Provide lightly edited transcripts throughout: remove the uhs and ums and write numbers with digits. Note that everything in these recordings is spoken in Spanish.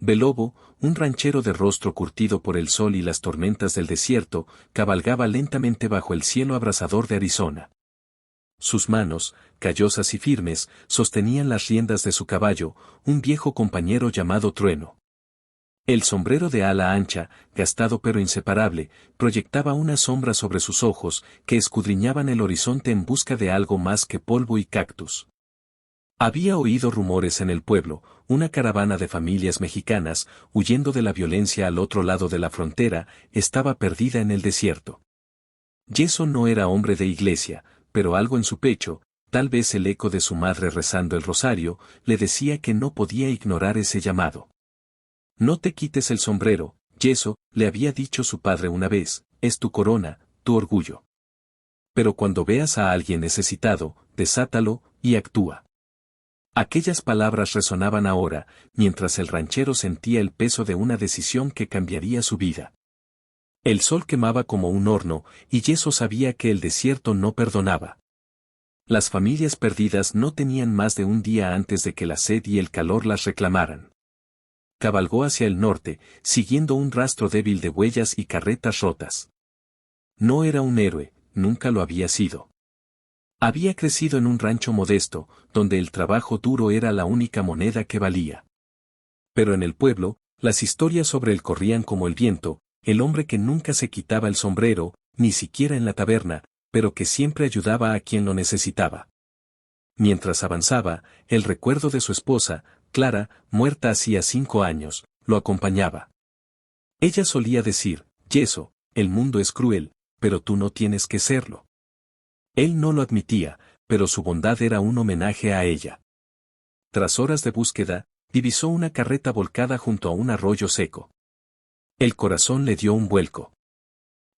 Belobo, un ranchero de rostro curtido por el sol y las tormentas del desierto, cabalgaba lentamente bajo el cielo abrasador de Arizona. Sus manos, callosas y firmes, sostenían las riendas de su caballo, un viejo compañero llamado Trueno. El sombrero de ala ancha, gastado pero inseparable, proyectaba una sombra sobre sus ojos, que escudriñaban el horizonte en busca de algo más que polvo y cactus. Había oído rumores en el pueblo, una caravana de familias mexicanas, huyendo de la violencia al otro lado de la frontera, estaba perdida en el desierto. Yeso no era hombre de iglesia, pero algo en su pecho, tal vez el eco de su madre rezando el rosario, le decía que no podía ignorar ese llamado. No te quites el sombrero, Yeso, le había dicho su padre una vez, es tu corona, tu orgullo. Pero cuando veas a alguien necesitado, desátalo, y actúa. Aquellas palabras resonaban ahora, mientras el ranchero sentía el peso de una decisión que cambiaría su vida. El sol quemaba como un horno, y Yeso sabía que el desierto no perdonaba. Las familias perdidas no tenían más de un día antes de que la sed y el calor las reclamaran. Cabalgó hacia el norte, siguiendo un rastro débil de huellas y carretas rotas. No era un héroe, nunca lo había sido. Había crecido en un rancho modesto, donde el trabajo duro era la única moneda que valía. Pero en el pueblo, las historias sobre él corrían como el viento, el hombre que nunca se quitaba el sombrero, ni siquiera en la taberna, pero que siempre ayudaba a quien lo necesitaba. Mientras avanzaba, el recuerdo de su esposa, Clara, muerta hacía 5 años, lo acompañaba. Ella solía decir, Yeso, el mundo es cruel, pero tú no tienes que serlo. Él no lo admitía, pero su bondad era un homenaje a ella. Tras horas de búsqueda, divisó una carreta volcada junto a un arroyo seco. El corazón le dio un vuelco.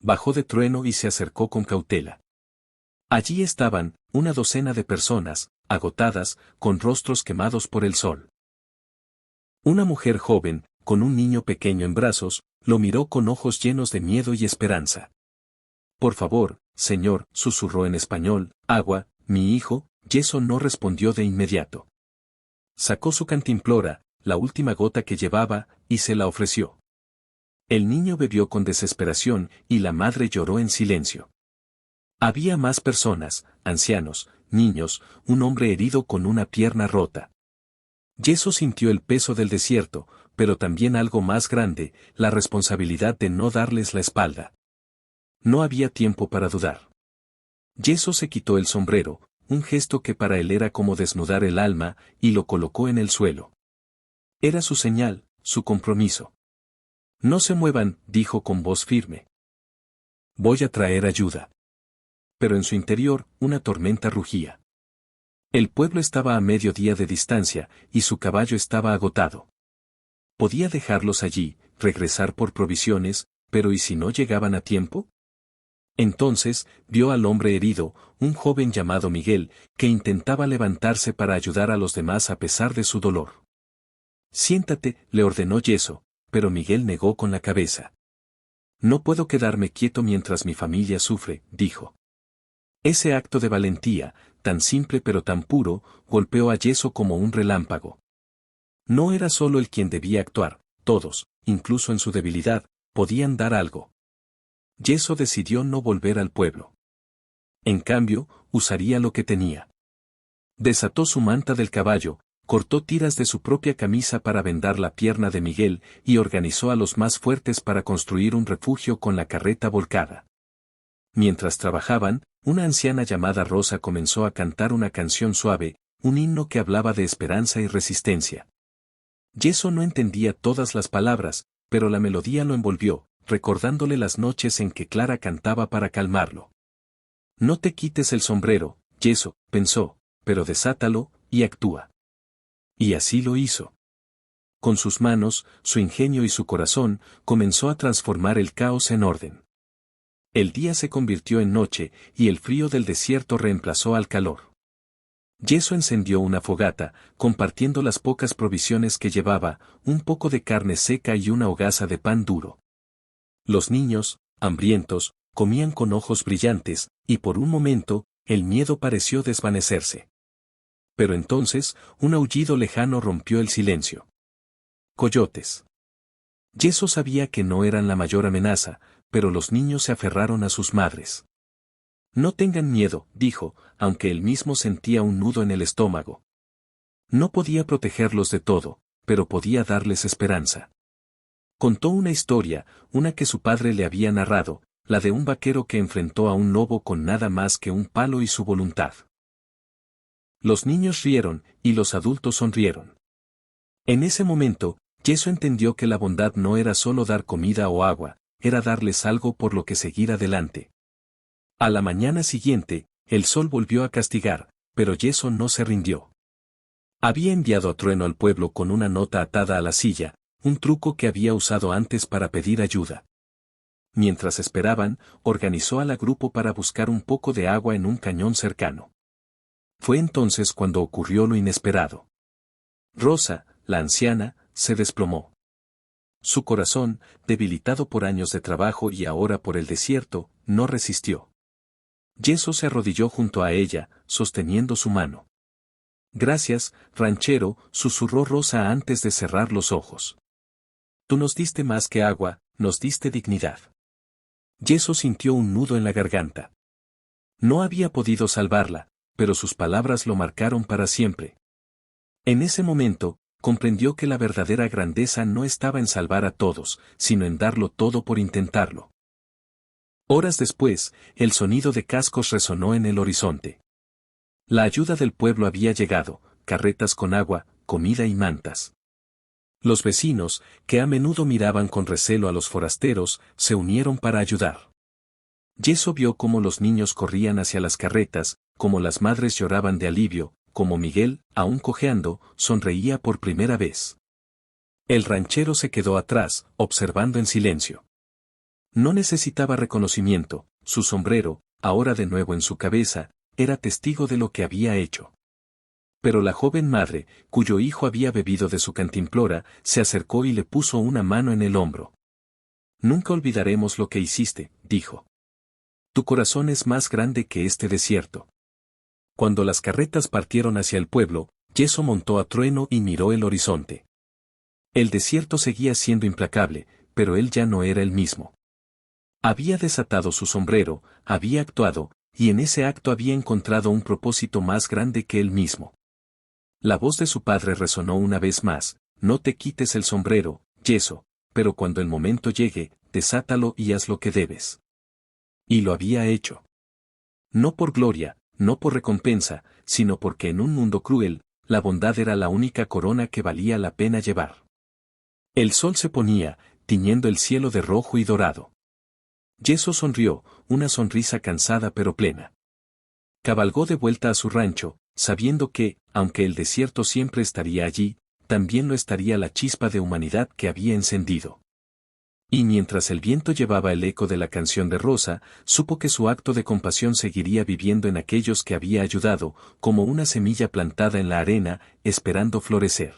Bajó de Trueno y se acercó con cautela. Allí estaban, una docena de personas, agotadas, con rostros quemados por el sol. Una mujer joven, con un niño pequeño en brazos, lo miró con ojos llenos de miedo y esperanza. Por favor, señor, susurró en español, agua, mi hijo. Yeso no respondió de inmediato. Sacó su cantimplora, la última gota que llevaba, y se la ofreció. El niño bebió con desesperación, y la madre lloró en silencio. Había más personas, ancianos, niños, un hombre herido con una pierna rota. Yeso sintió el peso del desierto, pero también algo más grande, la responsabilidad de no darles la espalda. No había tiempo para dudar. Yeso se quitó el sombrero, un gesto que para él era como desnudar el alma, y lo colocó en el suelo. Era su señal, su compromiso. No se muevan, dijo con voz firme. Voy a traer ayuda. Pero en su interior, una tormenta rugía. El pueblo estaba a medio día de distancia, y su caballo estaba agotado. Podía dejarlos allí, regresar por provisiones, pero ¿y si no llegaban a tiempo? Entonces, vio al hombre herido, un joven llamado Miguel, que intentaba levantarse para ayudar a los demás a pesar de su dolor. Siéntate, le ordenó Yeso, pero Miguel negó con la cabeza. No puedo quedarme quieto mientras mi familia sufre, dijo. Ese acto de valentía, tan simple pero tan puro, golpeó a Yeso como un relámpago. No era solo él quien debía actuar, todos, incluso en su debilidad, podían dar algo. Yeso decidió no volver al pueblo. En cambio, usaría lo que tenía. Desató su manta del caballo, cortó tiras de su propia camisa para vendar la pierna de Miguel y organizó a los más fuertes para construir un refugio con la carreta volcada. Mientras trabajaban, una anciana llamada Rosa comenzó a cantar una canción suave, un himno que hablaba de esperanza y resistencia. Yeso no entendía todas las palabras, pero la melodía lo envolvió, recordándole las noches en que Clara cantaba para calmarlo. No te quites el sombrero, Yeso, pensó, pero desátalo, y actúa. Y así lo hizo. Con sus manos, su ingenio y su corazón, comenzó a transformar el caos en orden. El día se convirtió en noche, y el frío del desierto reemplazó al calor. Yeso encendió una fogata, compartiendo las pocas provisiones que llevaba, un poco de carne seca y una hogaza de pan duro. Los niños, hambrientos, comían con ojos brillantes, y por un momento, el miedo pareció desvanecerse. Pero entonces, un aullido lejano rompió el silencio. coyotes. Yeso sabía que no eran la mayor amenaza, pero los niños se aferraron a sus madres. No tengan miedo, dijo, aunque él mismo sentía un nudo en el estómago. No podía protegerlos de todo, pero podía darles esperanza. Contó una historia, una que su padre le había narrado, la de un vaquero que enfrentó a un lobo con nada más que un palo y su voluntad. Los niños rieron, y los adultos sonrieron. En ese momento, Yeso entendió que la bondad no era solo dar comida o agua, era darles algo por lo que seguir adelante. A la mañana siguiente, el sol volvió a castigar, pero Yeso no se rindió. Había enviado a Trueno al pueblo con una nota atada a la silla, un truco que había usado antes para pedir ayuda. Mientras esperaban, organizó al grupo para buscar un poco de agua en un cañón cercano. Fue entonces cuando ocurrió lo inesperado. Rosa, la anciana, se desplomó. Su corazón, debilitado por años de trabajo y ahora por el desierto, no resistió. Yeso se arrodilló junto a ella, sosteniendo su mano. Gracias, ranchero, susurró Rosa antes de cerrar los ojos. Tú nos diste más que agua, nos diste dignidad. Yeso sintió un nudo en la garganta. No había podido salvarla, pero sus palabras lo marcaron para siempre. En ese momento, comprendió que la verdadera grandeza no estaba en salvar a todos, sino en darlo todo por intentarlo. Horas después, el sonido de cascos resonó en el horizonte. La ayuda del pueblo había llegado, carretas con agua, comida y mantas. Los vecinos, que a menudo miraban con recelo a los forasteros, se unieron para ayudar. Yeso vio cómo los niños corrían hacia las carretas, cómo las madres lloraban de alivio, como Miguel, aún cojeando, sonreía por primera vez. El ranchero se quedó atrás, observando en silencio. No necesitaba reconocimiento, su sombrero, ahora de nuevo en su cabeza, era testigo de lo que había hecho. Pero la joven madre, cuyo hijo había bebido de su cantimplora, se acercó y le puso una mano en el hombro. Nunca olvidaremos lo que hiciste, dijo. Tu corazón es más grande que este desierto. Cuando las carretas partieron hacia el pueblo, Yeso montó a Trueno y miró el horizonte. El desierto seguía siendo implacable, pero él ya no era el mismo. Había desatado su sombrero, había actuado, y en ese acto había encontrado un propósito más grande que él mismo. La voz de su padre resonó una vez más, no te quites el sombrero, Yeso, pero cuando el momento llegue, desátalo y haz lo que debes. Y lo había hecho. No por gloria, no por recompensa, sino porque en un mundo cruel, la bondad era la única corona que valía la pena llevar. El sol se ponía, tiñendo el cielo de rojo y dorado. Yeso sonrió, una sonrisa cansada pero plena. Cabalgó de vuelta a su rancho, sabiendo que, aunque el desierto siempre estaría allí, también lo estaría la chispa de humanidad que había encendido. Y mientras el viento llevaba el eco de la canción de Rosa, supo que su acto de compasión seguiría viviendo en aquellos que había ayudado, como una semilla plantada en la arena, esperando florecer.